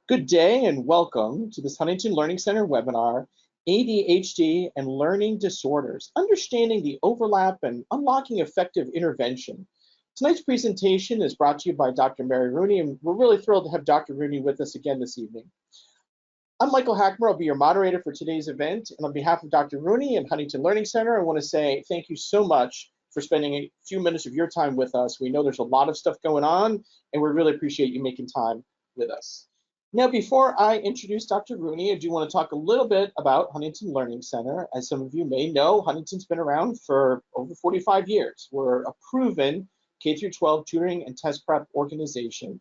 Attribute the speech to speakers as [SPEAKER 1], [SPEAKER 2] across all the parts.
[SPEAKER 1] Good day and welcome to this Huntington Learning Center webinar, ADHD and Learning Disorders, Understanding the Overlap and Unlocking Effective Intervention. Tonight's presentation is brought to you by Dr. Mary Rooney, and we're really thrilled to have Dr. Rooney with us again this evening. I'm Michael Hackmer. I'll be your moderator for today's event, and on behalf of Dr. Rooney and Huntington Learning Center, I want to say thank you so much for spending a few minutes of your time with us. We know there's a lot of stuff going on, and we really appreciate you making time with us. Now, before I introduce Dr. Rooney, I do want to talk a little bit about Huntington Learning Center. As some of you may know, Huntington's been around for over 45 years. We're a proven K-12 tutoring and test prep organization.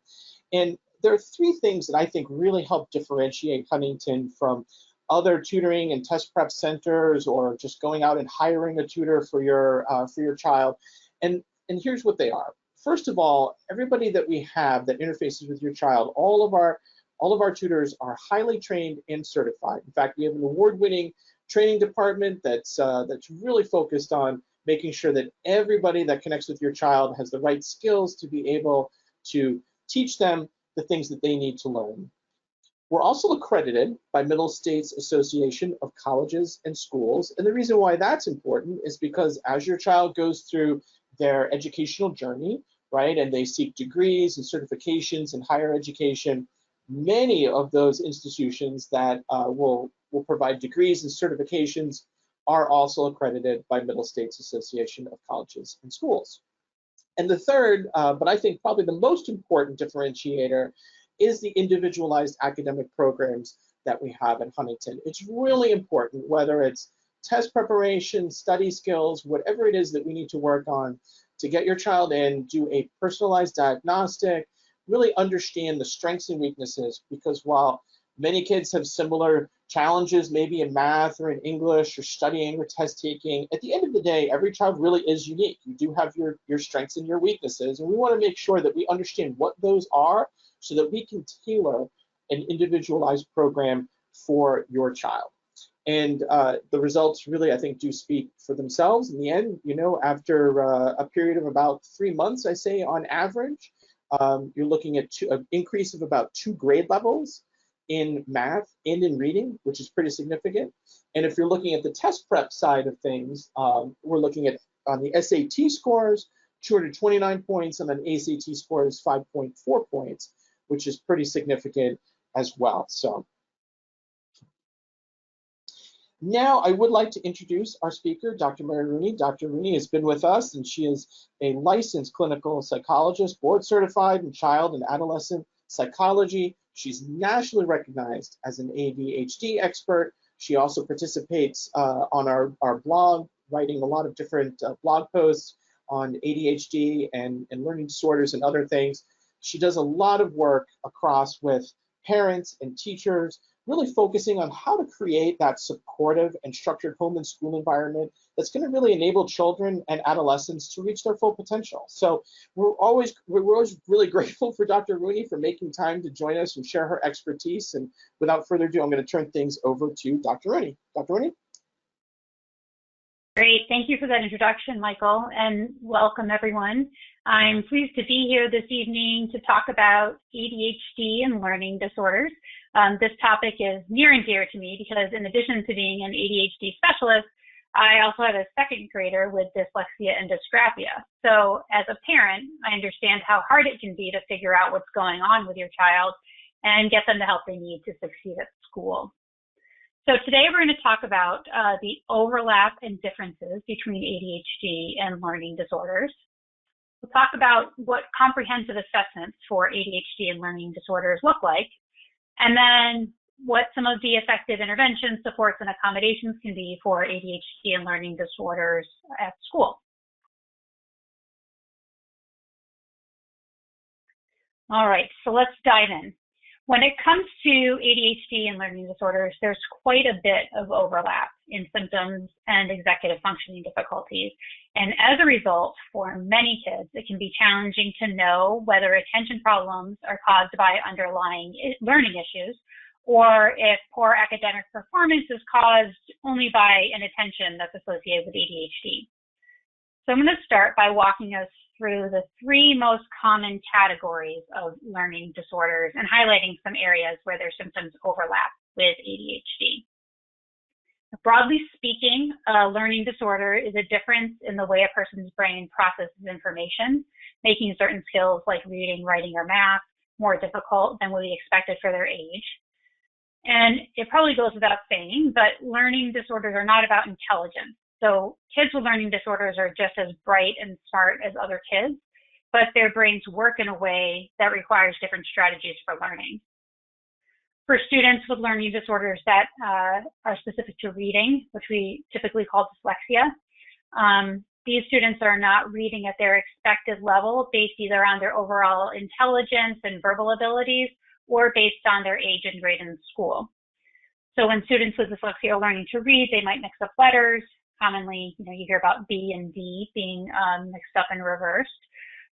[SPEAKER 1] And there are three things that I think really help differentiate Huntington from other tutoring and test prep centers or just going out and hiring a tutor for your child. And here's what they are. First of all, everybody that we have that interfaces with your child, all of our tutors are highly trained and certified. In fact, we have an award-winning training department that's really focused on making sure that everybody that connects with your child has the right skills to be able to teach them the things that they need to learn. We're also accredited by Middle States Association of Colleges and Schools. And the reason why that's important is because as your child goes through their educational journey, right, and they seek degrees and certifications in higher education, many of those institutions that will provide degrees and certifications are also accredited by Middle States Association of Colleges and Schools. And the third, but I think probably the most important differentiator is the individualized academic programs that we have at Huntington. It's really important, whether it's test preparation, study skills, whatever it is that we need to work on to get your child in, do a personalized diagnostic, really understand the strengths and weaknesses, because while many kids have similar challenges, maybe in math or in English or studying or test taking, at the end of the day, every child really is unique. You do have your strengths and your weaknesses, and we want to make sure that we understand what those are so that we can tailor an individualized program for your child. And the results really, I think, do speak for themselves in the end. You know, after a period of about 3 months, I say on average, you're looking at an increase of about 2 grade levels in math and in reading, which is pretty significant. And if you're looking at the test prep side of things, we're looking at on the SAT scores, 229 points, and then ACT scores 5.4 points, which is pretty significant as well. So now I would like to introduce our speaker, Dr. Mary Rooney. Dr. Rooney has been with us, and she is a licensed clinical psychologist, board certified in child and adolescent psychology. She's nationally recognized as an ADHD expert. She also participates on our blog, writing a lot of different blog posts on ADHD and learning disorders and other things. She does a lot of work across with parents and teachers, really focusing on how to create that supportive and structured home and school environment that's going to really enable children and adolescents to reach their full potential. So we're always really grateful for Dr. Rooney for making time to join us and share her expertise. And without further ado, I'm going to turn things over to Dr. Rooney. Dr. Rooney?
[SPEAKER 2] Great. Thank you for that introduction, Michael, and welcome everyone. I'm pleased to be here this evening to talk about ADHD and learning disorders. This topic is near and dear to me because in addition to being an ADHD specialist, I also have a second grader with dyslexia and dysgraphia. So as a parent, I understand how hard it can be to figure out what's going on with your child and get them the help they need to succeed at school. So today we're going to talk about the overlap and differences between ADHD and learning disorders. We'll talk about what comprehensive assessments for ADHD and learning disorders look like, and then what some of the effective interventions, supports, and accommodations can be for ADHD and learning disorders at school. All right, so let's dive in. When it comes to ADHD and learning disorders, there's quite a bit of overlap in symptoms and executive functioning difficulties. And as a result, for many kids, it can be challenging to know whether attention problems are caused by underlying learning issues, or if poor academic performance is caused only by inattention that's associated with ADHD. So I'm going to start by walking us through the three most common categories of learning disorders and highlighting some areas where their symptoms overlap with ADHD. Broadly speaking, a learning disorder is a difference in the way a person's brain processes information, making certain skills like reading, writing, or math more difficult than would be expected for their age. And it probably goes without saying, but learning disorders are not about intelligence. So kids with learning disorders are just as bright and smart as other kids, but their brains work in a way that requires different strategies for learning. For students with learning disorders that are specific to reading, which we typically call dyslexia, these students are not reading at their expected level based either on their overall intelligence and verbal abilities or based on their age and grade in school. So when students with dyslexia are learning to read, they might mix up letters. Commonly, you hear about B and D being mixed up and reversed.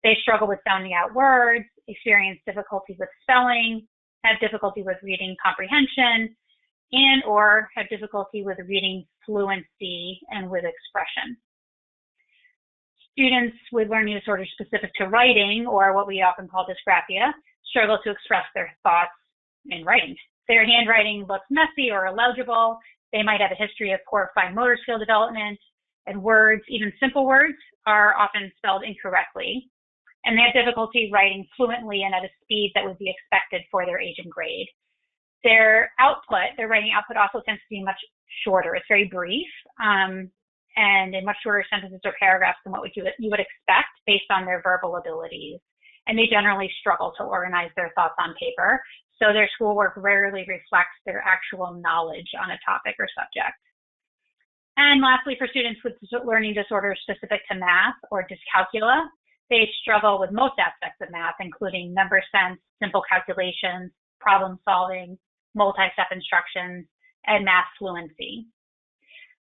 [SPEAKER 2] They struggle with sounding out words, experience difficulty with spelling, have difficulty with reading comprehension, and or have difficulty with reading fluency and with expression. Students with learning disorders specific to writing, or what we often call dysgraphia, struggle to express their thoughts in writing. If their handwriting looks messy or illegible, they might have a history of poor fine motor skill development, and words, even simple words, are often spelled incorrectly. And they have difficulty writing fluently and at a speed that would be expected for their age and grade. Their output, their writing output, also tends to be much shorter. It's very brief, and in much shorter sentences or paragraphs than what you would expect based on their verbal abilities. And they generally struggle to organize their thoughts on paper, so their schoolwork rarely reflects their actual knowledge on a topic or subject. And lastly, for students with learning disorders specific to math or dyscalculia, they struggle with most aspects of math, including number sense, simple calculations, problem solving, multi-step instructions, and math fluency.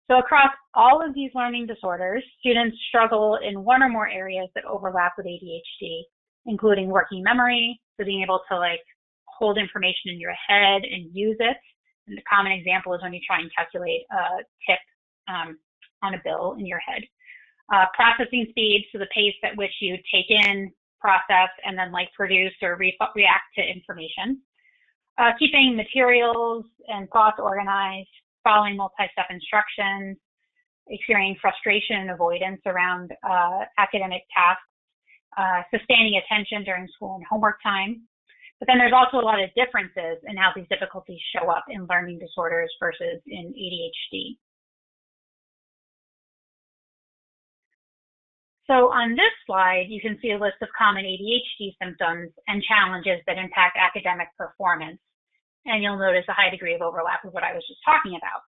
[SPEAKER 2] So across all of these learning disorders, students struggle in one or more areas that overlap with ADHD, including working memory, so being able to hold information in your head and use it. And the common example is when you try and calculate a tip on a bill in your head. Processing speed, so the pace at which you take in, process, and then produce or react to information. Keeping materials and thoughts organized, following multi-step instructions, experiencing frustration and avoidance around academic tasks, sustaining attention during school and homework time. But then there's also a lot of differences in how these difficulties show up in learning disorders versus in ADHD. So on this slide, you can see a list of common ADHD symptoms and challenges that impact academic performance. And you'll notice a high degree of overlap with what I was just talking about.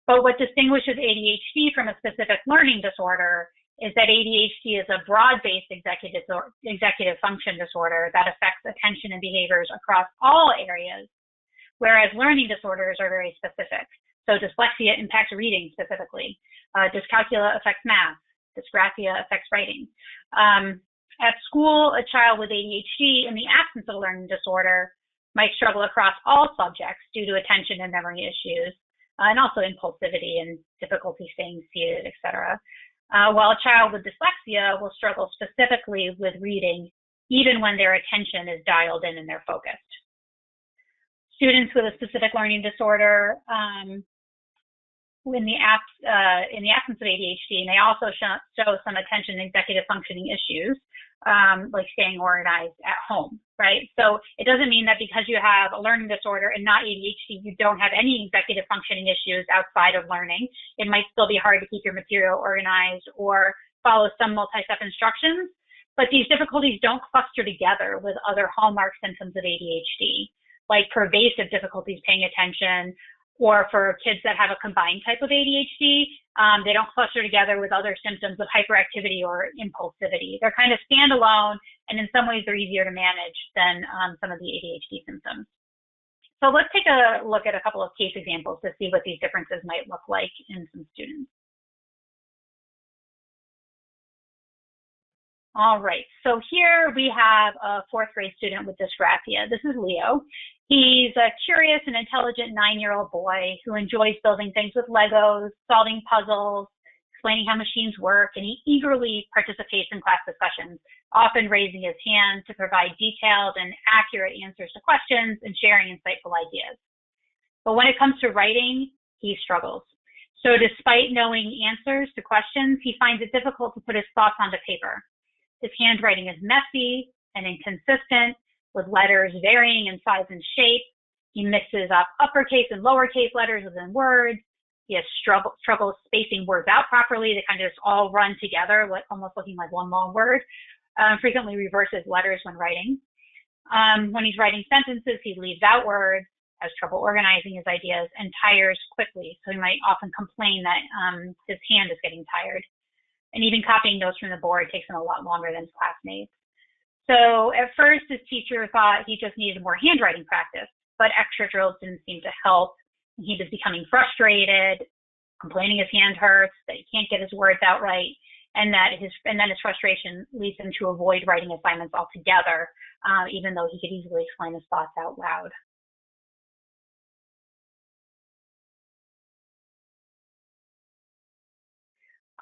[SPEAKER 2] But what distinguishes ADHD from a specific learning disorder is that ADHD is a broad-based executive function disorder that affects attention and behaviors across all areas, whereas learning disorders are very specific. So dyslexia impacts reading specifically. Dyscalculia affects math. Dysgraphia affects writing. At school, a child with ADHD in the absence of a learning disorder might struggle across all subjects due to attention and memory issues, and also impulsivity and difficulty staying seated, etc. While a child with dyslexia will struggle specifically with reading, even when their attention is dialed in and they're focused. Students with a specific learning disorder, in the absence of ADHD, may also show some attention and executive functioning issues, like staying organized at home, right? So it doesn't mean that because you have a learning disorder and not ADHD, you don't have any executive functioning issues outside of learning. It might still be hard to keep your material organized or follow some multi-step instructions, but these difficulties don't cluster together with other hallmark symptoms of ADHD, like pervasive difficulties paying attention, or for kids that have a combined type of ADHD, they don't cluster together with other symptoms of hyperactivity or impulsivity. They're kind of standalone, and in some ways they're easier to manage than some of the ADHD symptoms. So let's take a look at a couple of case examples to see what these differences might look like in some students. All right, so here we have a fourth grade student with dysgraphia. This is Leo. He's a curious and intelligent 9-year-old boy who enjoys building things with Legos, solving puzzles, explaining how machines work, and he eagerly participates in class discussions, often raising his hand to provide detailed and accurate answers to questions and sharing insightful ideas. But when it comes to writing, he struggles. So despite knowing answers to questions, he finds it difficult to put his thoughts onto paper. His handwriting is messy and inconsistent, with letters varying in size and shape. He mixes up uppercase and lowercase letters within words. He has trouble spacing words out properly. They kind of just all run together, almost looking like one long word. Frequently reverses letters when writing. When he's writing sentences, he leaves out words, has trouble organizing his ideas, and tires quickly. So he might often complain that his hand is getting tired. And even copying notes from the board takes him a lot longer than his classmates. So at first, his teacher thought he just needed more handwriting practice, but extra drills didn't seem to help. He was becoming frustrated, complaining his hand hurts, that he can't get his words out right, and then his frustration leads him to avoid writing assignments altogether, even though he could easily explain his thoughts out loud.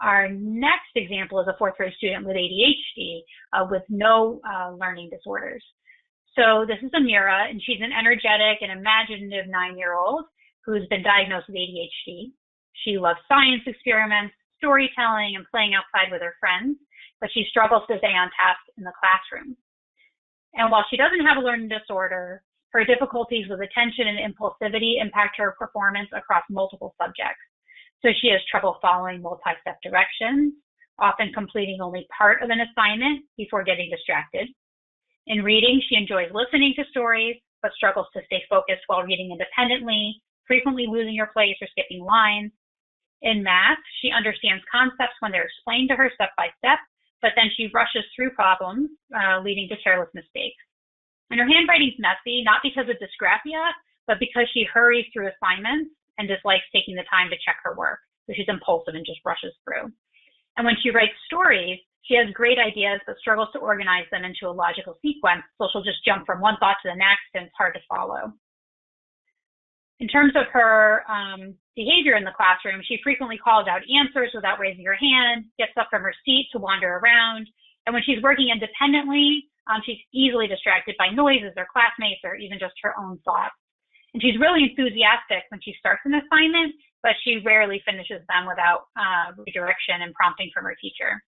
[SPEAKER 2] Our next example is a fourth grade student with ADHD with no learning disorders. So this is Amira, and she's an energetic and imaginative 9-year-old who's been diagnosed with ADHD. She loves science experiments, storytelling, and playing outside with her friends, but she struggles to stay on task in the classroom. And while she doesn't have a learning disorder, her difficulties with attention and impulsivity impact her performance across multiple subjects. So she has trouble following multi-step directions, often completing only part of an assignment before getting distracted. In reading, she enjoys listening to stories, but struggles to stay focused while reading independently, frequently losing her place or skipping lines. In math, she understands concepts when they're explained to her step by step, but then she rushes through problems, leading to careless mistakes. And her handwriting's messy, not because of dysgraphia, but because she hurries through assignments and dislikes taking the time to check her work. So she's impulsive and just rushes through. And when she writes stories, she has great ideas, but struggles to organize them into a logical sequence. So she'll just jump from one thought to the next, and it's hard to follow. In terms of her behavior in the classroom, she frequently calls out answers without raising her hand, gets up from her seat to wander around. And when she's working independently, she's easily distracted by noises or classmates or even just her own thoughts. And she's really enthusiastic when she starts an assignment, but she rarely finishes them without redirection and prompting from her teacher.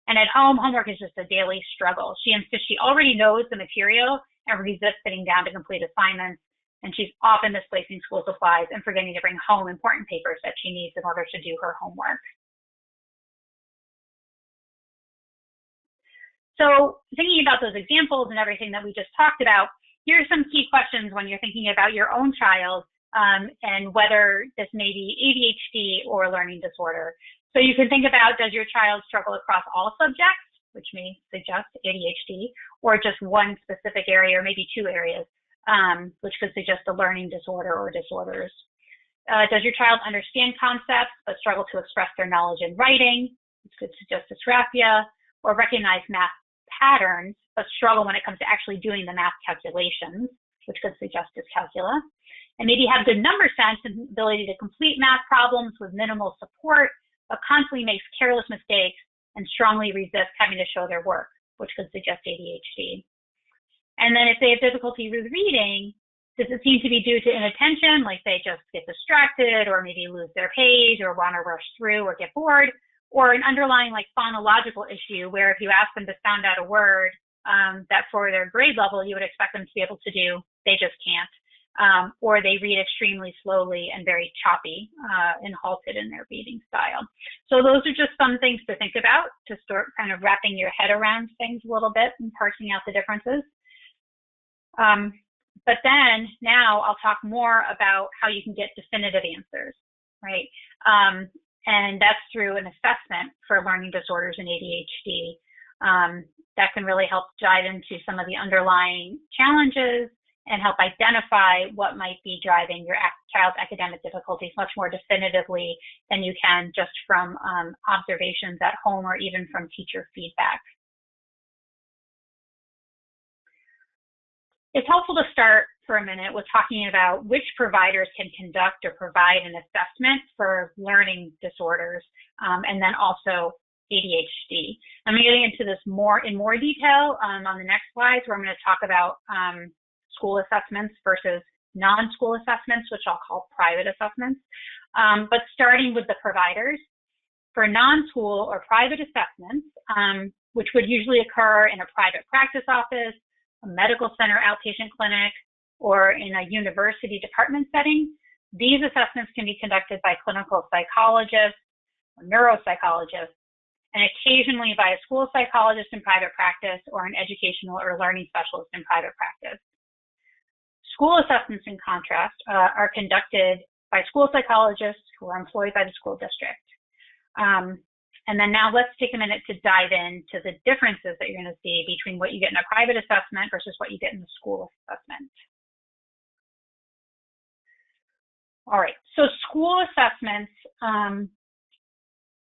[SPEAKER 2] And at home, homework is just a daily struggle. She insists she already knows the material and resists sitting down to complete assignments. And she's often misplacing school supplies and forgetting to bring home important papers that she needs in order to do her homework. So thinking about those examples and everything that we just talked about, here are some key questions when you're thinking about your own child and whether this may be ADHD or a learning disorder. So you can think about, does your child struggle across all subjects, which may suggest ADHD, or just one specific area or maybe two areas, which could suggest a learning disorder or disorders. Does your child understand concepts but struggle to express their knowledge in writing, which could suggest dysgraphia, or recognize math patterns but struggle when it comes to actually doing the math calculations, which could suggest dyscalculia, and maybe have good number sense and ability to complete math problems with minimal support, but constantly makes careless mistakes and strongly resists having to show their work, which could suggest ADHD. And then if they have difficulty with reading, does it seem to be due to inattention, like they just get distracted or maybe lose their page or want to rush through or get bored, or an underlying like phonological issue where if you ask them to sound out a word that for their grade level you would expect them to be able to do, they just can't, or they read extremely slowly and very choppy and halted in their reading style. So those are just some things to think about to start kind of wrapping your head around things a little bit and parsing out the differences. But then now I'll talk more about how you can get definitive answers, right? And that's through an assessment for learning disorders and ADHD. That can really help dive into some of the underlying challenges and help identify what might be driving your child's academic difficulties much more definitively than you can just from observations at home or even from teacher feedback. It's helpful to start for a minute was talking about which providers can conduct or provide an assessment for learning disorders, and then also ADHD. I'm getting into this in more detail on the next slides, where I'm going to talk about school assessments versus non-school assessments, which I'll call private assessments. But starting with the providers, for non-school or private assessments, which would usually occur in a private practice office, a medical center outpatient clinic, or in a university department setting, these assessments can be conducted by clinical psychologists or neuropsychologists, and occasionally by a school psychologist in private practice or an educational or learning specialist in private practice. School assessments, in contrast, are conducted by school psychologists who are employed by the school district. And then now let's take a minute to dive into the differences that you're going to see between what you get in a private assessment versus what you get in the school assessment. All right, so school assessments,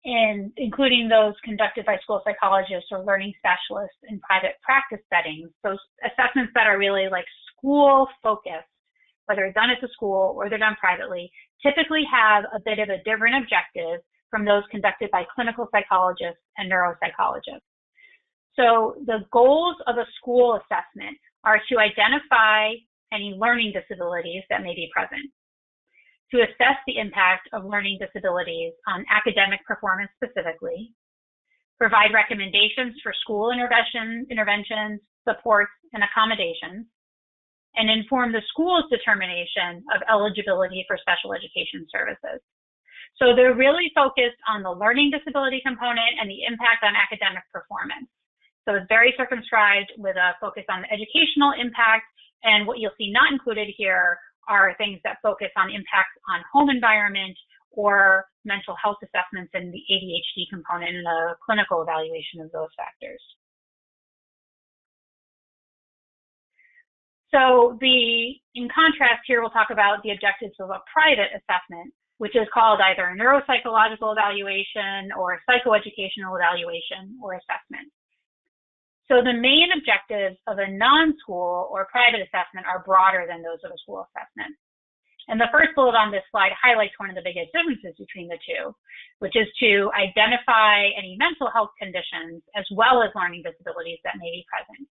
[SPEAKER 2] including those conducted by school psychologists or learning specialists in private practice settings, those assessments that are really like school focused, whether it's done at the school or they're done privately, typically have a bit of a different objective from those conducted by clinical psychologists and neuropsychologists. So the goals of a school assessment are to identify any learning disabilities that may be present, to assess the impact of learning disabilities on academic performance specifically, provide recommendations for school interventions, supports, and accommodations, and inform the school's determination of eligibility for special education services. So they're really focused on the learning disability component and the impact on academic performance. So it's very circumscribed with a focus on the educational impact, and what you'll see not included here are things that focus on impacts on home environment or mental health assessments and the ADHD component and the clinical evaluation of those factors. So in contrast here, we'll talk about the objectives of a private assessment, which is called either a neuropsychological evaluation or a psychoeducational evaluation or assessment. So the main objectives of a non-school or private assessment are broader than those of a school assessment. And the first bullet on this slide highlights one of the biggest differences between the two, which is to identify any mental health conditions as well as learning disabilities that may be present.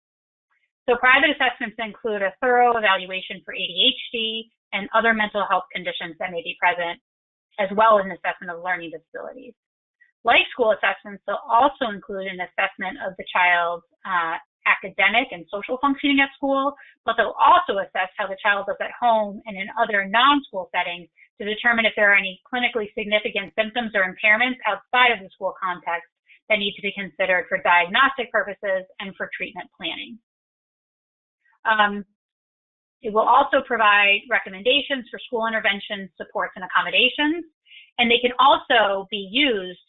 [SPEAKER 2] So private assessments include a thorough evaluation for ADHD and other mental health conditions that may be present, as well as an assessment of learning disabilities. Like school assessments, they'll also include an assessment of the child's academic and social functioning at school, but they'll also assess how the child does at home and in other non-school settings to determine if there are any clinically significant symptoms or impairments outside of the school context that need to be considered for diagnostic purposes and for treatment planning. It will also provide recommendations for school interventions, supports, and accommodations, and they can also be used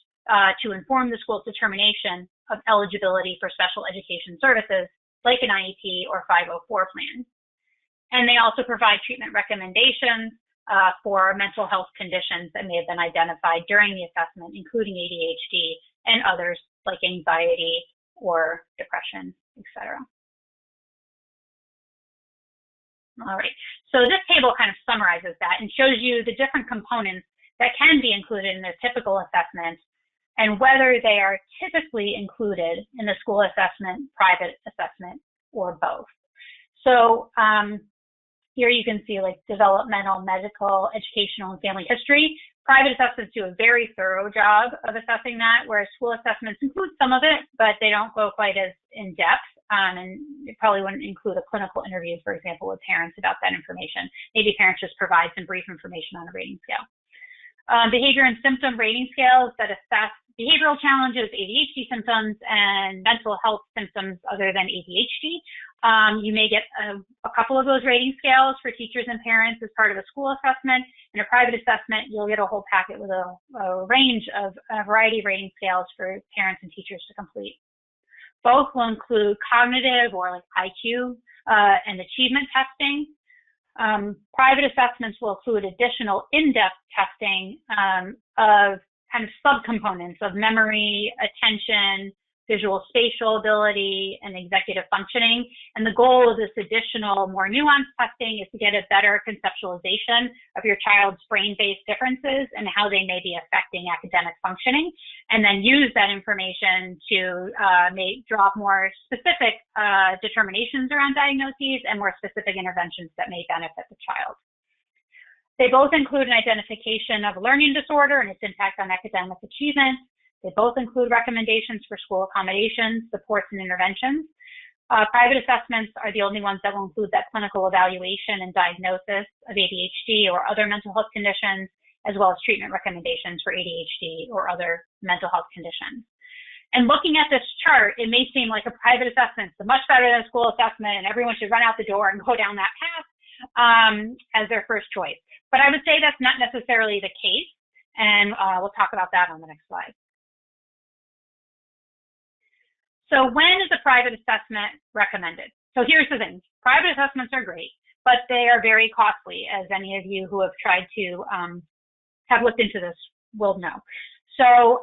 [SPEAKER 2] to inform the school's determination of eligibility for special education services like an IEP or 504 plan. And they also provide treatment recommendations for mental health conditions that may have been identified during the assessment, including ADHD and others like anxiety or depression, etc. All right, so this table kind of summarizes that and shows you the different components that can be included in a typical assessment and whether they are typically included in the school assessment, private assessment, or both. So here you can see like developmental, medical, educational, and family history. Private assessments do a very thorough job of assessing that, whereas school assessments include some of it, but they don't go quite as in depth. And it probably wouldn't include a clinical interview, for example, with parents about that information. Maybe parents just provide some brief information on a rating scale. Behavior and symptom rating scales that assess behavioral challenges, ADHD symptoms, and mental health symptoms other than ADHD. You may get a couple of those rating scales for teachers and parents as part of a school assessment. In a private assessment, you'll get a whole packet with a range of a variety of rating scales for parents and teachers to complete. Both will include cognitive or like IQ and achievement testing. Private assessments will include additional in-depth testing of kind of subcomponents of memory, attention, visual spatial ability, and executive functioning. And the goal of this additional, more nuanced testing is to get a better conceptualization of your child's brain-based differences and how they may be affecting academic functioning, and then use that information to draw more specific determinations around diagnoses and more specific interventions that may benefit the child. They both include an identification of a learning disorder and its impact on academic achievement. They both include recommendations for school accommodations, supports, and interventions. Private assessments are the only ones that will include that clinical evaluation and diagnosis of ADHD or other mental health conditions, as well as treatment recommendations for ADHD or other mental health conditions. And looking at this chart, it may seem like a private assessment is much better than a school assessment, and everyone should run out the door and go down that path as their first choice. But I would say that's not necessarily the case, and we'll talk about that on the next slide. So when is a private assessment recommended? So here's the thing. Private assessments are great, but they are very costly, as any of you who have tried to have looked into this will know. So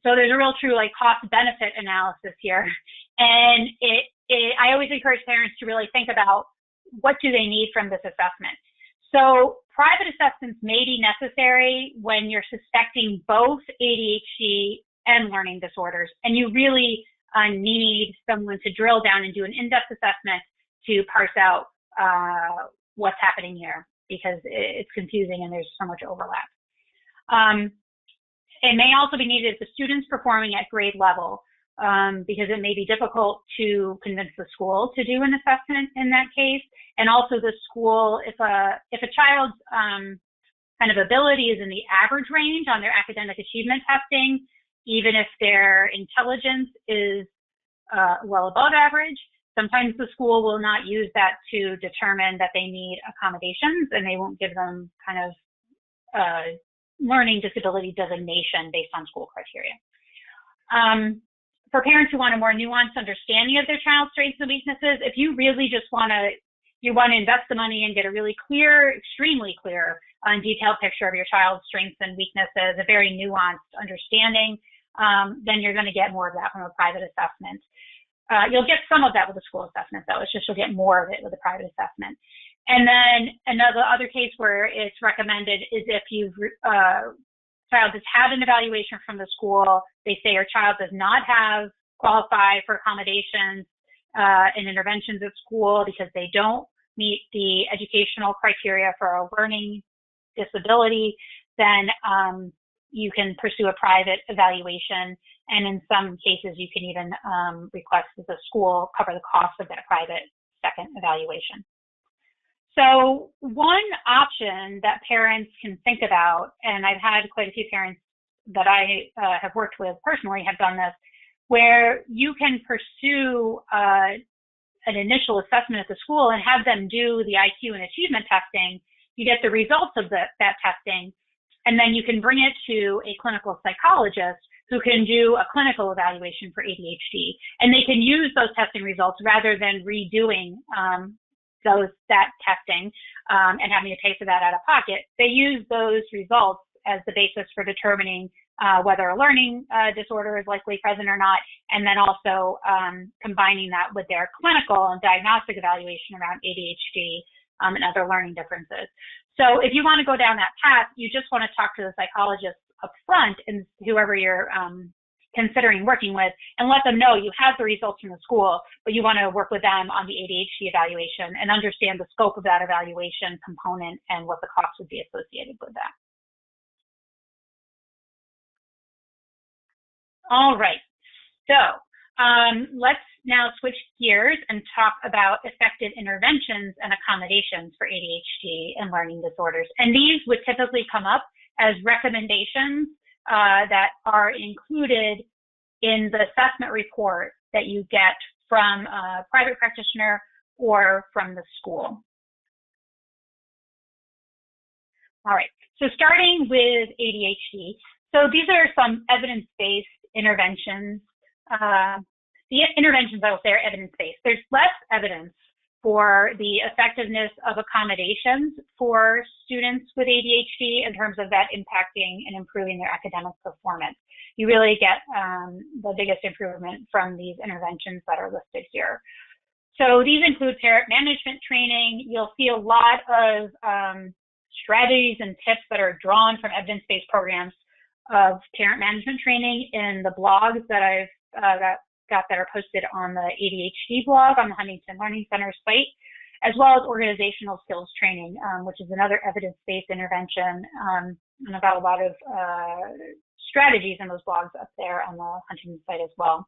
[SPEAKER 2] so there's a real true cost-benefit analysis here. And I always encourage parents to really think about what do they need from this assessment. So private assessments may be necessary when you're suspecting both ADHD and learning disorders, and you really need someone to drill down and do an in-depth assessment to parse out what's happening here, because it's confusing and there's so much overlap. It may also be needed if the student's performing at grade level, because it may be difficult to convince the school to do an assessment in that case. And also the school, if a child's kind of ability is in the average range on their academic achievement testing, even if their intelligence is well above average, sometimes the school will not use that to determine that they need accommodations, and they won't give them kind of learning disability designation based on school criteria. For parents who want a more nuanced understanding of their child's strengths and weaknesses, if you really just want to invest the money and get a really clear, extremely clear and detailed picture of your child's strengths and weaknesses, a very nuanced understanding, then you're going to get more of that from a private assessment. You'll get some of that with a school assessment, though. It's just you'll get more of it with a private assessment. And then other case where it's recommended is if you've child has had an evaluation from the school, they say your child does not qualify for accommodations and interventions at school because they don't meet the educational criteria for a learning disability, then you can pursue a private evaluation. And in some cases, you can even request that the school cover the cost of that private second evaluation. So one option that parents can think about, and I've had quite a few parents that I have worked with personally have done this, where you can pursue an initial assessment at the school and have them do the IQ and achievement testing. You get the results of that testing, and then you can bring it to a clinical psychologist who can do a clinical evaluation for ADHD. And they can use those testing results rather than redoing that testing and having to pay for that out of pocket. They use those results as the basis for determining whether a learning disorder is likely present or not, and then also combining that with their clinical and diagnostic evaluation around ADHD and other learning differences. So if you want to go down that path, you just want to talk to the psychologist up front and whoever you're considering working with, and let them know you have the results from the school, but you want to work with them on the ADHD evaluation and understand the scope of that evaluation component and what the cost would be associated with that. All right, so let's now switch gears and talk about effective interventions and accommodations for ADHD and learning disorders. And these would typically come up as recommendations that are included in the assessment report that you get from a private practitioner or from the school. All right, so starting with ADHD. So these are some evidence-based interventions. The interventions, I will say, are evidence-based. There's less evidence for the effectiveness of accommodations for students with ADHD in terms of that impacting and improving their academic performance. you really get the biggest improvement from these interventions that are listed here. So these include parent management training. You'll see a lot of strategies and tips that are drawn from evidence-based programs of parent management training in the blogs that I've got that are posted on the ADHD blog on the Huntington Learning Center site, as well as organizational skills training, which is another evidence-based intervention. And I've got a lot of strategies in those blogs up there on the Huntington site as well.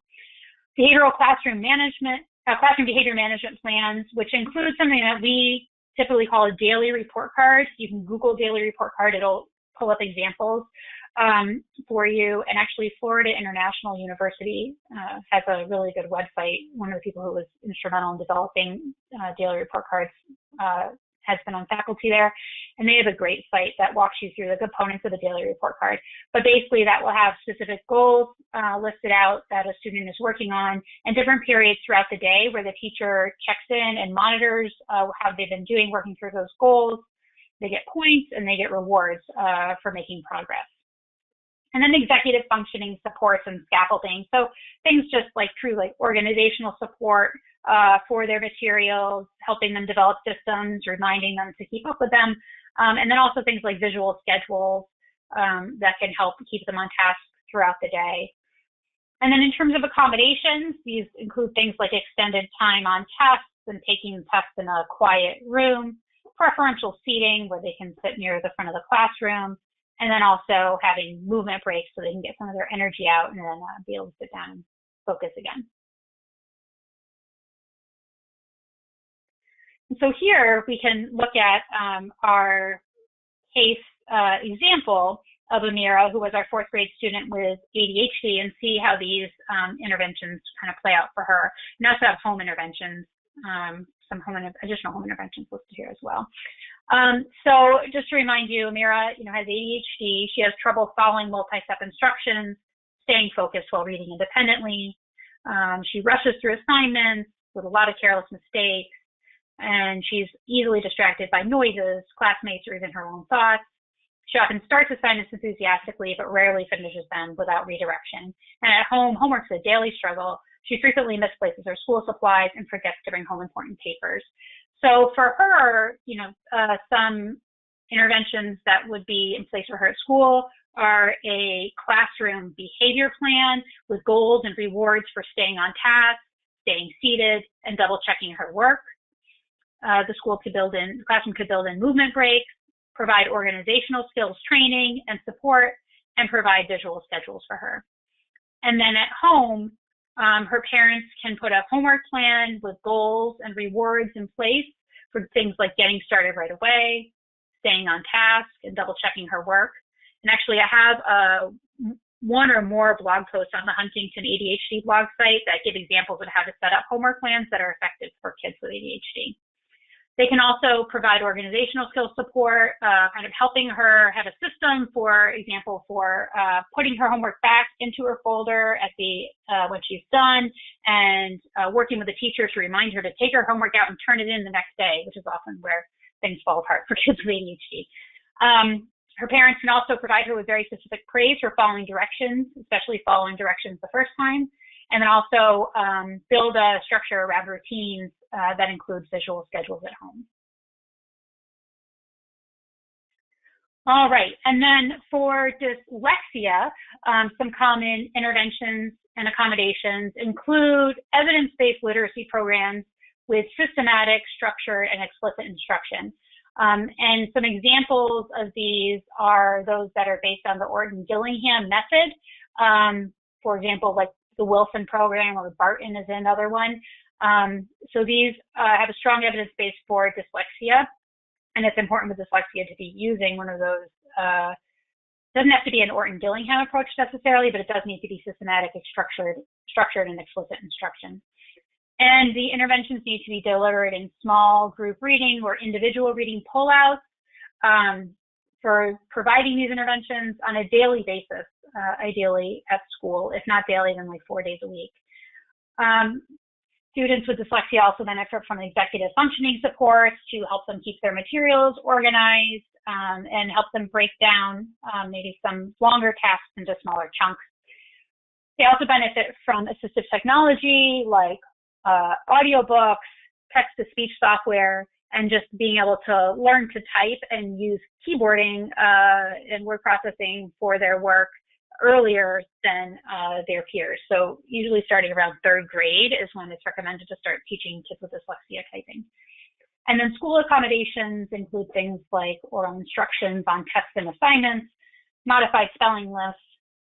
[SPEAKER 2] Behavioral classroom management, classroom behavior management plans, which include something that we typically call a daily report card. You can Google daily report card, it'll pull up examples for you. And actually Florida International University has a really good website. One of the people who was instrumental in developing daily report cards has been on faculty there, and they have a great site that walks you through the components of the daily report card. But basically that will have specific goals listed out that a student is working on, and different periods throughout the day where the teacher checks in and monitors how they've been doing working through those goals. They get points and they get rewards for making progress. And then executive functioning supports and scaffolding. So things just like true like organizational support for their materials, helping them develop systems, reminding them to keep up with them. And then also things like visual schedules that can help keep them on task throughout the day. And then in terms of accommodations, these include things like extended time on tests and taking tests in a quiet room, preferential seating where they can sit near the front of the classroom, and then also having movement breaks so they can get some of their energy out and then be able to sit down and focus again. And so here we can look at our case example of Amira, who was our fourth grade student with ADHD, and see how these interventions kind of play out for her. And also have home interventions, some additional home interventions listed here as well. So just to remind you, Amira, has ADHD. She has trouble following multi-step instructions, staying focused while reading independently. She rushes through assignments with a lot of careless mistakes, and she's easily distracted by noises, classmates, or even her own thoughts. She often starts assignments enthusiastically, but rarely finishes them without redirection. And at home, homework's a daily struggle. She frequently misplaces her school supplies and forgets to bring home important papers. So for her, some interventions that would be in place for her at school are a classroom behavior plan with goals and rewards for staying on task, staying seated, and double checking her work. The classroom could build in movement breaks, provide organizational skills training and support, and provide visual schedules for her. And then at home, her parents can put a homework plan with goals and rewards in place for things like getting started right away, staying on task, and double checking her work. And actually, I have one or more blog posts on the Huntington ADHD blog site that give examples of how to set up homework plans that are effective for kids with ADHD. They can also provide organizational skills support, kind of helping her have a system, for example, for putting her homework back into her folder at when she's done, and working with a teacher to remind her to take her homework out and turn it in the next day, which is often where things fall apart for kids with ADHD. Her parents can also provide her with very specific praise for following directions, especially following directions the first time, and then also build a structure around routines that includes visual schedules at home. All right, and then for dyslexia, some common interventions and accommodations include evidence-based literacy programs with systematic, structured, and explicit instruction. And some examples of these are those that are based on the Orton-Gillingham method. For example, like the Wilson program, or Barton is another one. So these have a strong evidence base for dyslexia, and it's important with dyslexia to be using one of those. Doesn't have to be an Orton-Gillingham approach necessarily, but it does need to be systematic, structured, and explicit instruction. And the interventions need to be delivered in small group reading or individual reading pullouts for providing these interventions on a daily basis, ideally at school. If not daily, then like 4 days a week. Students with dyslexia also benefit from executive functioning supports to help them keep their materials organized and help them break down maybe some longer tasks into smaller chunks. They also benefit from assistive technology like audiobooks, text-to-speech software, and just being able to learn to type and use keyboarding and word processing for their work earlier than their peers. So usually starting around 3rd grade is when it's recommended to start teaching kids with dyslexia typing. And then school accommodations include things like oral instructions on tests and assignments, modified spelling lists,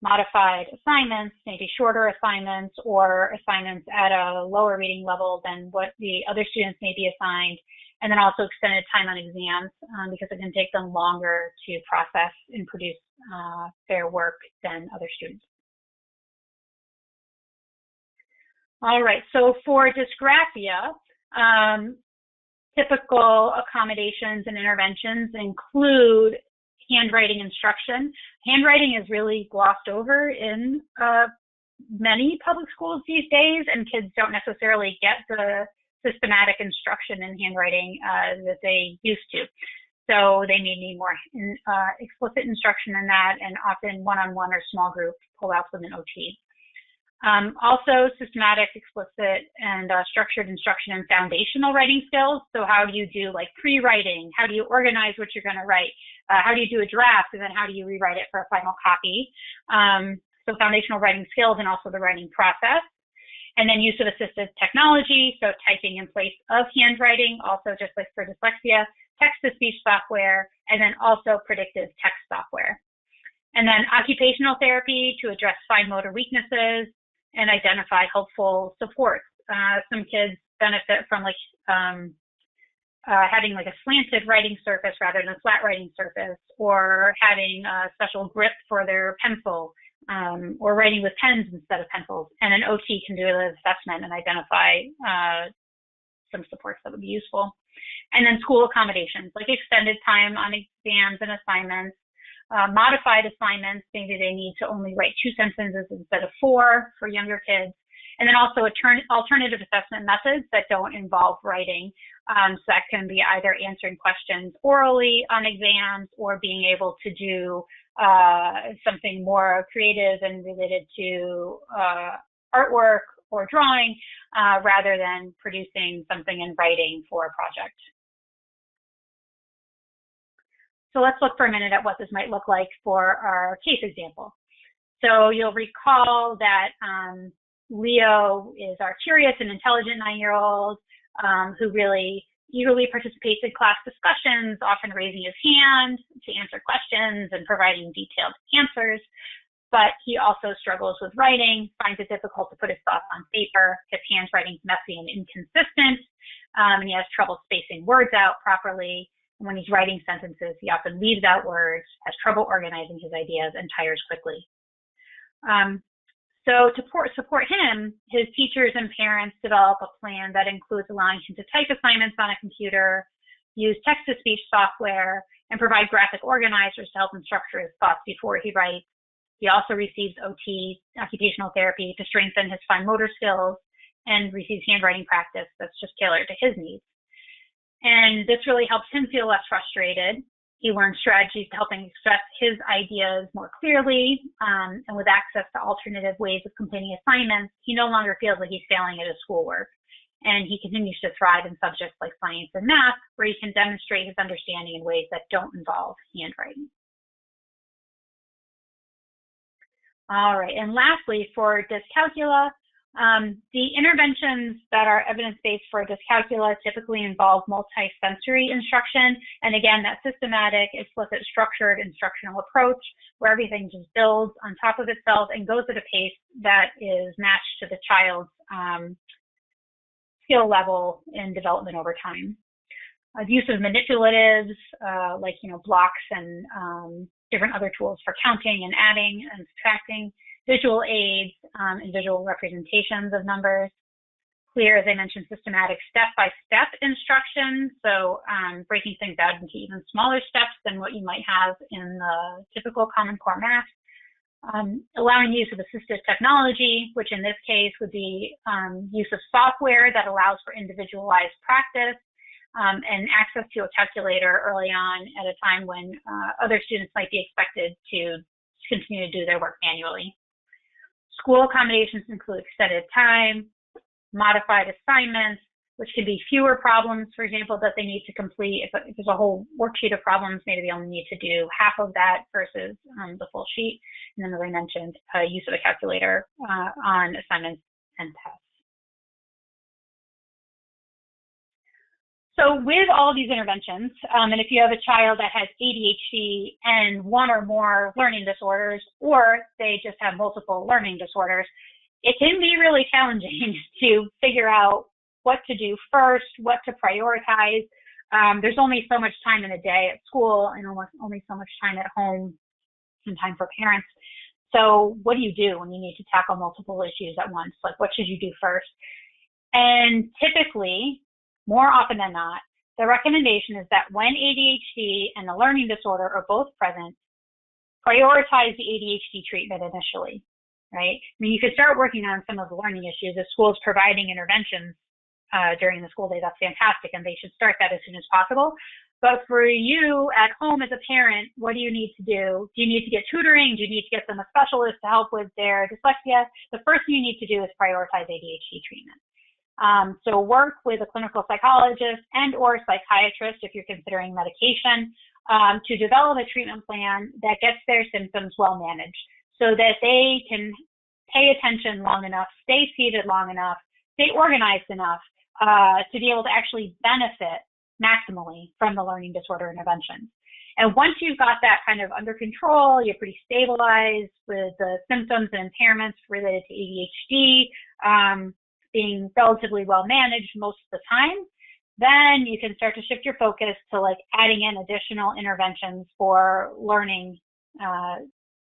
[SPEAKER 2] modified assignments, maybe shorter assignments or assignments at a lower reading level than what the other students may be assigned, and then also extended time on exams because it can take them longer to process and produce their work than other students. All right, so for dysgraphia, typical accommodations and interventions include handwriting instruction. Handwriting is really glossed over in many public schools these days, and kids don't necessarily get the systematic instruction in handwriting that they used to. So they may need more explicit instruction in that, and often one-on-one or small group pull-outs with an OT. Also systematic, explicit, and structured instruction in foundational writing skills. So how do you do like pre-writing? How do you organize what you're going to write? How do you do a draft? And then how do you rewrite it for a final copy? So foundational writing skills and also the writing process. And then use of assistive technology, so typing in place of handwriting, also just like for dyslexia, text-to-speech software, and then also predictive text software. And then occupational therapy to address fine motor weaknesses and identify helpful supports. Some kids benefit from like having like a slanted writing surface rather than a flat writing surface, or having a special grip for their pencil, or writing with pens instead of pencils. And an OT can do an assessment and identify some supports that would be useful. And then school accommodations, like extended time on exams and assignments, modified assignments, maybe they need to only write 2 sentences instead of 4 for younger kids. And then also alternative assessment methods that don't involve writing. So that can be either answering questions orally on exams or being able to do something more creative and related to artwork or drawing rather than producing something in writing for a project. So let's look for a minute at what this might look like for our case example. So you'll recall that Leo is our curious and intelligent 9-year-old who really eagerly participates in class discussions, often raising his hand to answer questions and providing detailed answers. But he also struggles with writing, finds it difficult to put his thoughts on paper. His handwriting's messy and inconsistent, and he has trouble spacing words out properly. And when he's writing sentences, he often leaves out words, has trouble organizing his ideas, and tires quickly. So to support him, his teachers and parents develop a plan that includes allowing him to type assignments on a computer, use text-to-speech software, and provide graphic organizers to help him structure his thoughts before he writes. He also receives OT, occupational therapy, to strengthen his fine motor skills, and receives handwriting practice that's just tailored to his needs. And this really helps him feel less frustrated. He learns strategies to help him express his ideas more clearly, and with access to alternative ways of completing assignments, he no longer feels like he's failing at his schoolwork. And he continues to thrive in subjects like science and math, where he can demonstrate his understanding in ways that don't involve handwriting. All right, and lastly, for dyscalculia, the interventions that are evidence-based for dyscalculia typically involve multi-sensory instruction. And again, that systematic, explicit, structured instructional approach where everything just builds on top of itself and goes at a pace that is matched to the child's skill level in development over time. The use of manipulatives like blocks and different other tools for counting and adding and subtracting, visual aids and visual representations of numbers, clear, as I mentioned, systematic step-by-step instruction, so breaking things out into even smaller steps than what you might have in the typical Common Core math, allowing use of assistive technology, which in this case would be use of software that allows for individualized practice, and access to a calculator early on at a time when other students might be expected to continue to do their work manually. School accommodations include extended time, modified assignments, which can be fewer problems, for example, that they need to complete. If there's a whole worksheet of problems, maybe they only need to do half of that versus the full sheet. And then, as I mentioned, use of a calculator on assignments and tests. So with all these interventions, and if you have a child that has ADHD and one or more learning disorders, or they just have multiple learning disorders, it can be really challenging to figure out what to do first, what to prioritize. There's only so much time in a day at school and almost only so much time at home and time for parents. So what do you do when you need to tackle multiple issues at once? Like, what should you do first? And typically, more often than not, the recommendation is that when ADHD and the learning disorder are both present, prioritize the ADHD treatment initially, right? I mean, you could start working on some of the learning issues. If school's providing interventions during the school day, that's fantastic, and they should start that as soon as possible. But for you at home as a parent, what do you need to do? Do you need to get tutoring? Do you need to get them a specialist to help with their dyslexia? The first thing you need to do is prioritize ADHD treatment. So work with a clinical psychologist and or psychiatrist if you're considering medication to develop a treatment plan that gets their symptoms well managed so that they can pay attention long enough, stay seated long enough, stay organized enough to be able to actually benefit maximally from the learning disorder interventions. And once you've got that kind of under control, you're pretty stabilized with the symptoms and impairments related to ADHD, being relatively well managed most of the time, then you can start to shift your focus to like adding in additional interventions for learning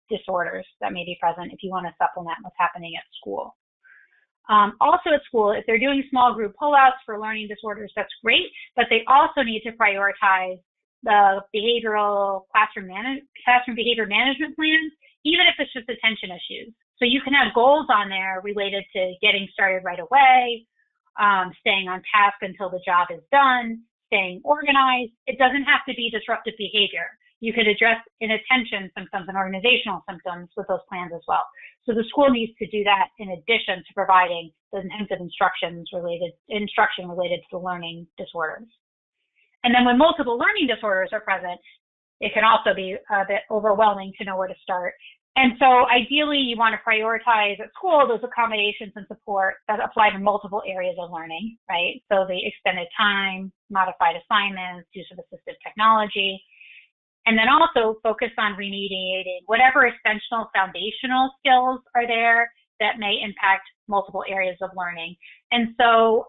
[SPEAKER 2] disorders that may be present if you want to supplement what's happening at school. Also at school, if they're doing small group pullouts for learning disorders, that's great, but they also need to prioritize the behavioral classroom behavior management plans, even if it's just attention issues. So you can have goals on there related to getting started right away, staying on task until the job is done, staying organized. It doesn't have to be disruptive behavior. You could address inattention symptoms and organizational symptoms with those plans as well. So the school needs to do that in addition to providing the intensive instruction related to the learning disorders. And then when multiple learning disorders are present, it can also be a bit overwhelming to know where to start. And so ideally, you want to prioritize at school those accommodations and support that apply to multiple areas of learning, right? So the extended time, modified assignments, use of assistive technology, and then also focus on remediating whatever essential foundational skills are there that may impact multiple areas of learning. And so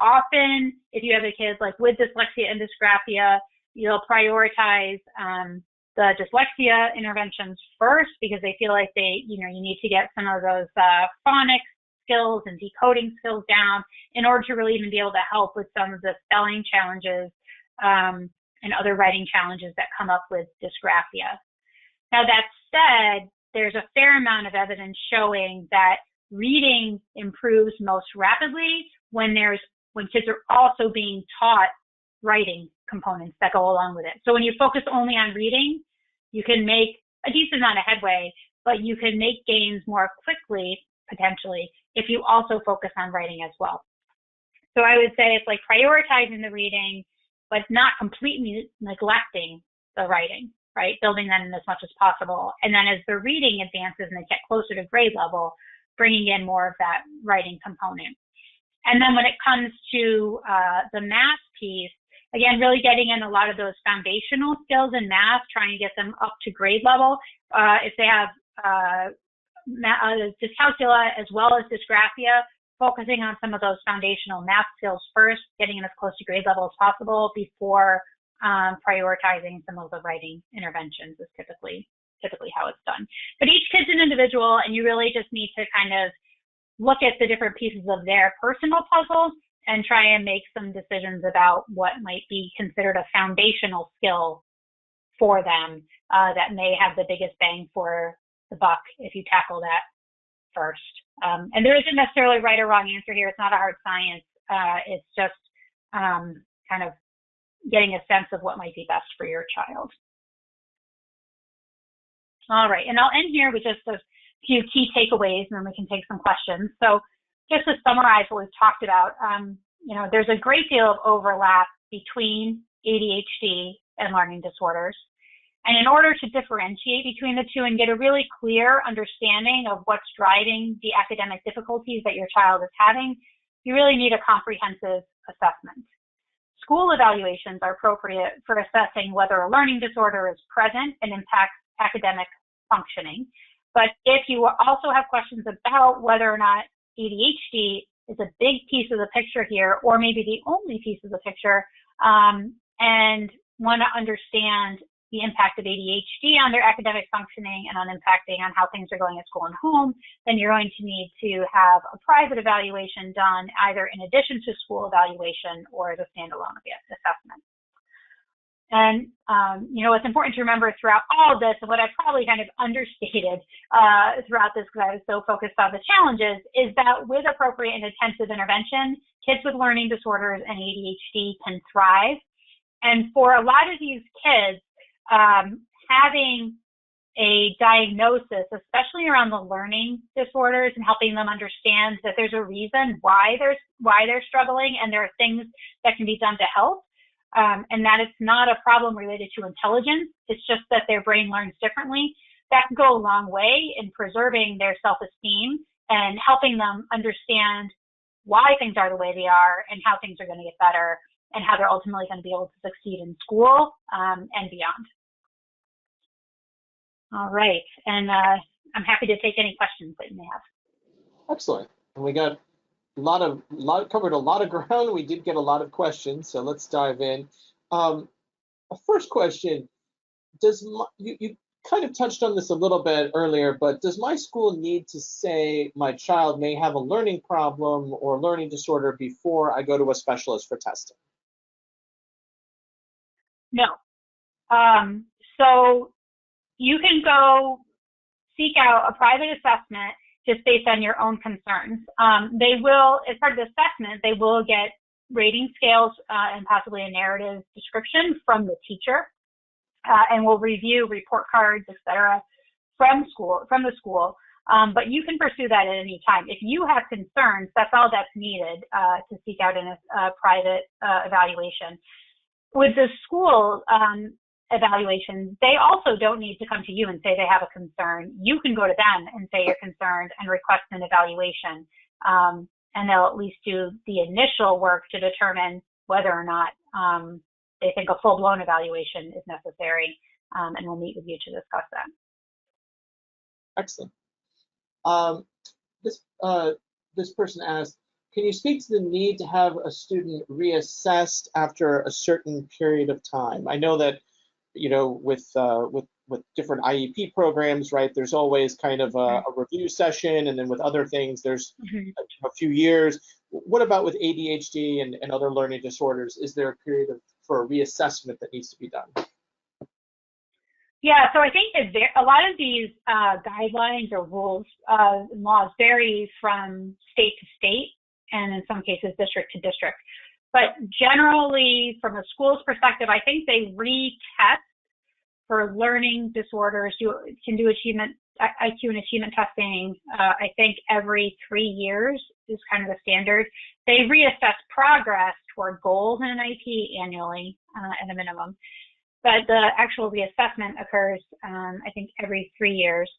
[SPEAKER 2] often, if you have a kid like with dyslexia and dysgraphia, you'll prioritize the dyslexia interventions first because they feel like you need to get some of those phonics skills and decoding skills down in order to really even be able to help with some of the spelling challenges and other writing challenges that come up with dysgraphia. Now that said, there's a fair amount of evidence showing that reading improves most rapidly when kids are also being taught writing components that go along with it. So when you focus only on reading, you can make a decent amount of headway, but you can make gains more quickly, potentially, if you also focus on writing as well. So I would say it's like prioritizing the reading, but not completely neglecting the writing, right? Building that in as much as possible. And then as the reading advances and they get closer to grade level, bringing in more of that writing component. And then when it comes to the math piece, again, really getting in a lot of those foundational skills in math, trying to get them up to grade level. If they have dyscalculia as well as dysgraphia, focusing on some of those foundational math skills first, getting them as close to grade level as possible before prioritizing some of the writing interventions is typically how it's done. But each kid's an individual, and you really just need to kind of look at the different pieces of their personal puzzle and try and make some decisions about what might be considered a foundational skill for them that may have the biggest bang for the buck if you tackle that first. And there isn't necessarily right or wrong answer here. It's not a hard science. It's just kind of getting a sense of what might be best for your child. All right, and I'll end here with just a few key takeaways, and then we can take some questions. So just to summarize what we've talked about, there's a great deal of overlap between ADHD and learning disorders. And in order to differentiate between the two and get a really clear understanding of what's driving the academic difficulties that your child is having, you really need a comprehensive assessment. School evaluations are appropriate for assessing whether a learning disorder is present and impacts academic functioning. But if you also have questions about whether or not ADHD is a big piece of the picture here, or maybe the only piece of the picture, and want to understand the impact of ADHD on their academic functioning and on impacting on how things are going at school and home, then you're going to need to have a private evaluation done either in addition to school evaluation or as a standalone assessment. And, what's important to remember throughout all of this, and what I probably kind of understated throughout this because I was so focused on the challenges, is that with appropriate and intensive intervention, kids with learning disorders and ADHD can thrive. And for a lot of these kids, having a diagnosis, especially around the learning disorders, and helping them understand that there's a reason why they're struggling and there are things that can be done to help, and that it's not a problem related to intelligence, it's just that their brain learns differently, that can go a long way in preserving their self-esteem and helping them understand why things are the way they are and how things are going to get better and how they're ultimately going to be able to succeed in school and beyond. All right, and I'm happy to take any questions that you may have.
[SPEAKER 1] Excellent. And we got covered a lot of ground. We did get a lot of questions, so let's dive in. First question: you kind of touched on this a little bit earlier, but does my school need to say my child may have a learning problem or learning disorder before I go to a specialist for testing?
[SPEAKER 2] No. So you can go seek out a private assessment just based on your own concerns. They will, as part of the assessment, they will get rating scales and possibly a narrative description from the teacher, and will review report cards, etc., from the school. But you can pursue that at any time. If you have concerns, that's all that's needed to seek out a private evaluation. With the school evaluation, they also don't need to come to you and say they have a concern. You can go to them and say you're concerned and request an evaluation. And they'll at least do the initial work to determine whether or not they think a full-blown evaluation is necessary, and we'll meet with you to discuss that.
[SPEAKER 1] Excellent. This person asked, can you speak to the need to have a student reassessed after a certain period of time? I know that, with different IEP programs, right, there's always kind of a review session, and then with other things, there's a few years. What about with ADHD and other learning disorders? Is there a period for a reassessment that needs to be done?
[SPEAKER 2] Yeah, so I think that a lot of these guidelines or rules and laws vary from state to state, and in some cases district to district. But generally, from a school's perspective, I think they retest for learning disorders. You can do IQ and achievement testing, I think every 3 years is kind of the standard. They reassess progress toward goals in an IEP annually at a minimum. But the actual reassessment occurs, I think, every 3 years.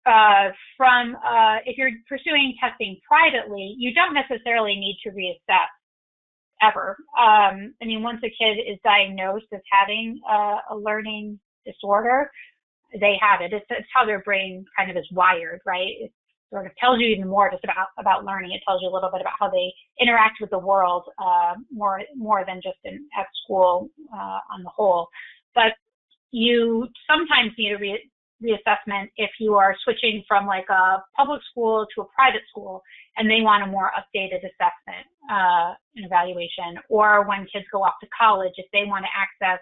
[SPEAKER 2] If you're pursuing testing privately, you don't necessarily need to reassess ever. Once a kid is diagnosed as having a learning disorder, they have it. It's how their brain kind of is wired, right? It sort of tells you even more just about learning. It tells you a little bit about how they interact with the world more than just at school on the whole. But you sometimes need a reassessment if you are switching from like a public school to a private school and they want a more updated assessment and evaluation, or when kids go off to college, if they want to access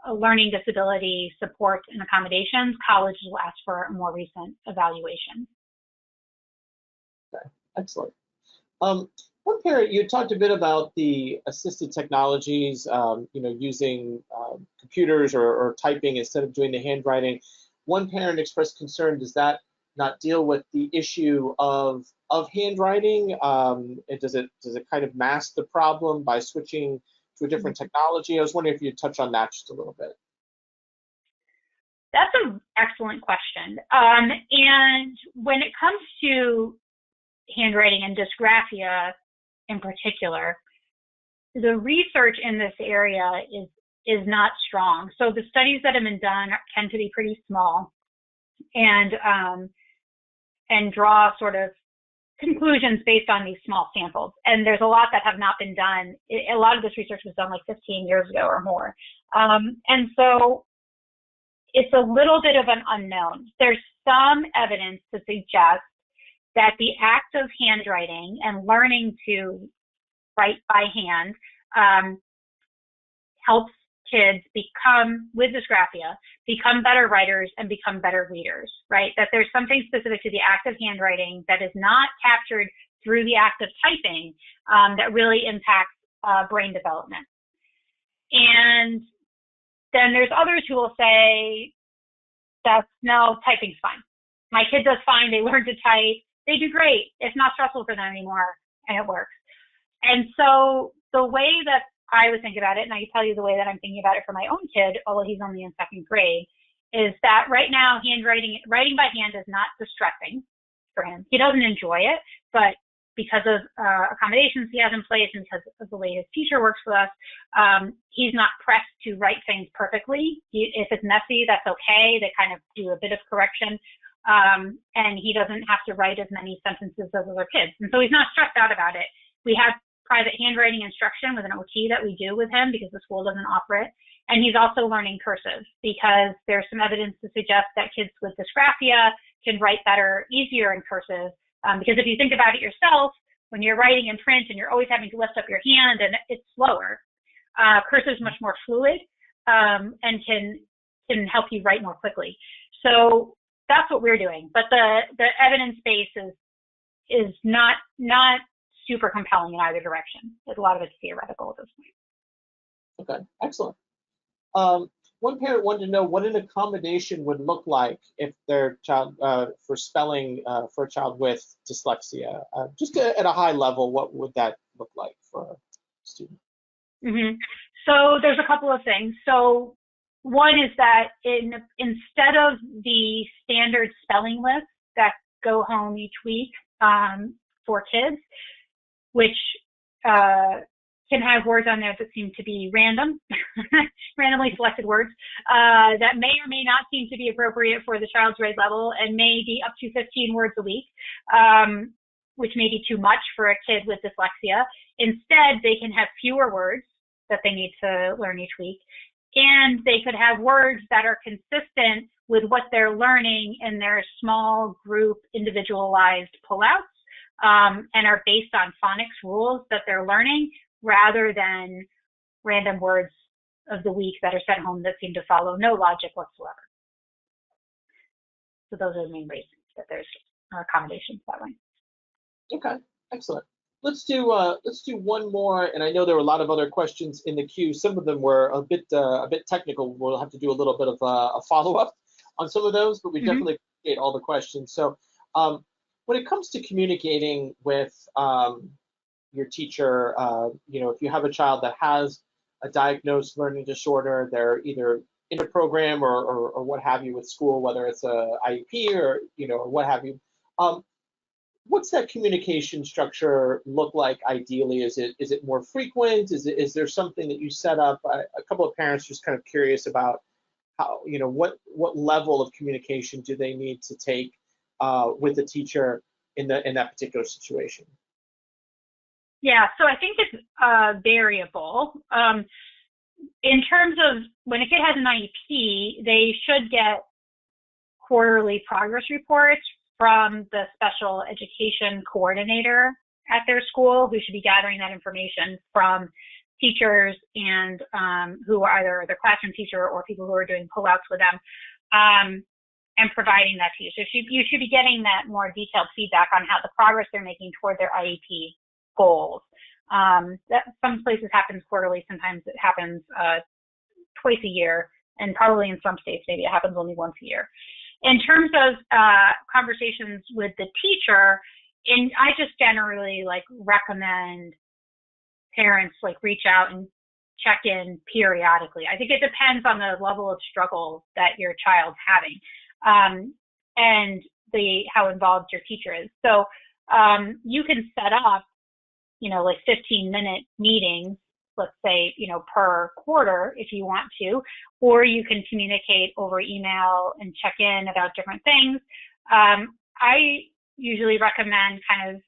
[SPEAKER 2] learning disability support and accommodations, colleges will ask for a more recent evaluation.
[SPEAKER 1] Okay, excellent. One parent, you talked a bit about the assisted technologies, using computers or typing instead of doing the handwriting. one parent expressed concern, does that not deal with the issue of handwriting? Does it kind of mask the problem by switching to a different technology? I was wondering if you'd touch on that just a little bit.
[SPEAKER 2] That's an excellent question. And when it comes to handwriting and dysgraphia in particular, the research in this area is not strong. So the studies that have been done tend to be pretty small and draw sort of conclusions based on these small samples. And there's a lot that have not been done. A lot of this research was done like 15 years ago or more. And so it's a little bit of an unknown. There's some evidence to suggest that the act of handwriting and learning to write by hand helps kids with dysgraphia, become better writers and become better readers, right? That there's something specific to the act of handwriting that is not captured through the act of typing that really impacts brain development. And then there's others who will say, no, typing's fine. My kid does fine. They learn to type. They do great. It's not stressful for them anymore, and it works. And so the way that I would think about it, and I can tell you the way that I'm thinking about it for my own kid, although he's only in second grade, is that right now writing by hand is not distressing for him. He doesn't enjoy it, but because of accommodations he has in place and because of the way his teacher works with us, he's not pressed to write things perfectly. If it's messy, that's okay. They kind of do a bit of correction. And he doesn't have to write as many sentences as other kids. And so he's not stressed out about it. We have private handwriting instruction with an OT that we do with him because the school doesn't offer it. And he's also learning cursive because there's some evidence to suggest that kids with dysgraphia can write better, easier in cursive. Because if you think about it yourself, when you're writing in print and you're always having to lift up your hand and it's slower, cursive is much more fluid and can help you write more quickly. So that's what we're doing. But the evidence base is not super compelling in either direction. A lot of it's theoretical at this point.
[SPEAKER 1] Okay, excellent. One parent wanted to know what an accommodation would look like if their child, for spelling for a child with dyslexia. Just at a high level, what would that look like for a student?
[SPEAKER 2] Mm-hmm. So there's a couple of things. So one is that instead of the standard spelling lists that go home each week for kids, which can have words on there that seem to be random, randomly selected words that may or may not seem to be appropriate for the child's grade level and may be up to 15 words a week, which may be too much for a kid with dyslexia. Instead, they can have fewer words that they need to learn each week, and they could have words that are consistent with what they're learning in their small group individualized pullouts and are based on phonics rules that they're learning, rather than random words of the week that are sent home that seem to follow no logic whatsoever. So those are the main reasons that there's accommodations that way.
[SPEAKER 1] Okay, excellent. Let's do one more, and I know there were a lot of other questions in the queue. Some of them were a bit technical. We'll have to do a little bit of a follow-up on some of those, but we definitely appreciate all the questions. So when it comes to communicating with your teacher, if you have a child that has a diagnosed learning disorder, they're either in a program or what have you with school, whether it's a IEP or what have you. What's that communication structure look like ideally? Is it more frequent? Is there something that you set up? A couple of parents just kind of curious about how, what level of communication do they need to take with the teacher in that particular situation?
[SPEAKER 2] Yeah, so I think it's variable. In terms of when a kid has an IEP, they should get quarterly progress reports from the special education coordinator at their school, who should be gathering that information from teachers and who are either their classroom teacher or people who are doing pullouts with them, and providing that to you. So you should be getting that more detailed feedback on how the progress they're making toward their IEP goals. That some places happens quarterly, sometimes it happens twice a year, and probably in some states maybe it happens only once a year. In terms of conversations with the teacher, I just generally like recommend parents like reach out and check in periodically. I think it depends on the level of struggle that your child's having, and how involved your teacher is. So you can set up, like 15-minute meetings, let's say, per quarter if you want to, or you can communicate over email and check in about different things. I usually recommend kind of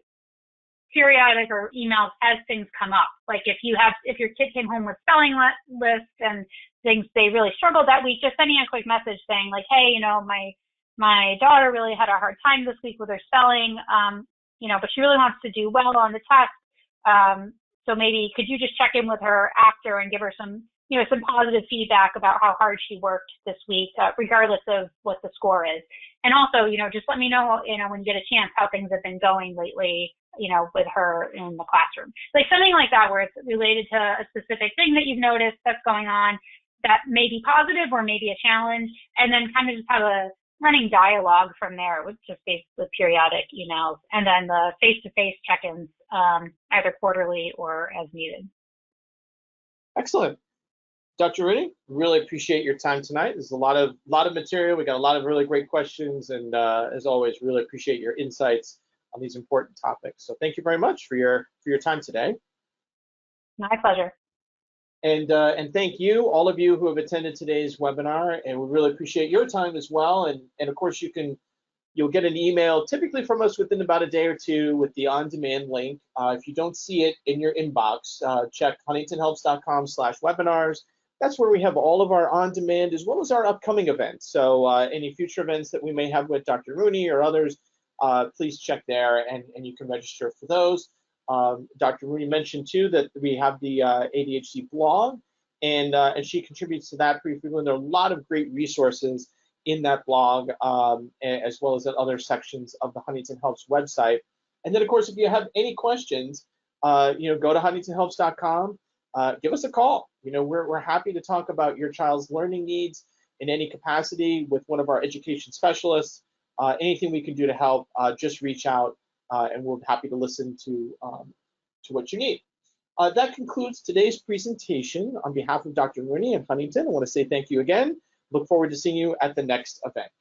[SPEAKER 2] periodic or emails as things come up. Like if your kid came home with spelling lists and things they really struggled that week, just sending a quick message saying like, hey, my daughter really had a hard time this week with her spelling, but she really wants to do well on the test. So maybe could you just check in with her after and give her some positive feedback about how hard she worked this week, regardless of what the score is. And also, just let me know, when you get a chance, how things have been going lately, with her in the classroom. Like something like that, where it's related to a specific thing that you've noticed that's going on that may be positive or maybe a challenge, and then kind of just have a running dialogue from there with periodic emails, and then the face-to-face check-ins, either quarterly or as needed.
[SPEAKER 1] Excellent. Dr. Rooney, really appreciate your time tonight. There's a lot of material. We got a lot of really great questions, and as always, really appreciate your insights on these important topics. So thank you very much for your time today.
[SPEAKER 2] My pleasure.
[SPEAKER 1] And thank you, all of you who have attended today's webinar, and we really appreciate your time as well. And of course, you'll get an email typically from us within about a day or two with the on-demand link. If you don't see it in your inbox, check huntingtonhelps.com/webinars. That's where we have all of our on-demand as well as our upcoming events. So any future events that we may have with Dr. Rooney or others, please check there, and you can register for those. Dr. Rooney mentioned too that we have the ADHD blog, and she contributes to that pretty frequently. There are a lot of great resources in that blog, as well as in other sections of the Huntington Helps website. And then, of course, if you have any questions, go to huntingtonhelps.com. Give us a call. We're happy to talk about your child's learning needs in any capacity with one of our education specialists. Anything we can do to help, just reach out, and we're happy to listen to what you need. That concludes today's presentation. On behalf of Dr. Rooney and Huntington, I want to say thank you again. Look forward to seeing you at the next event.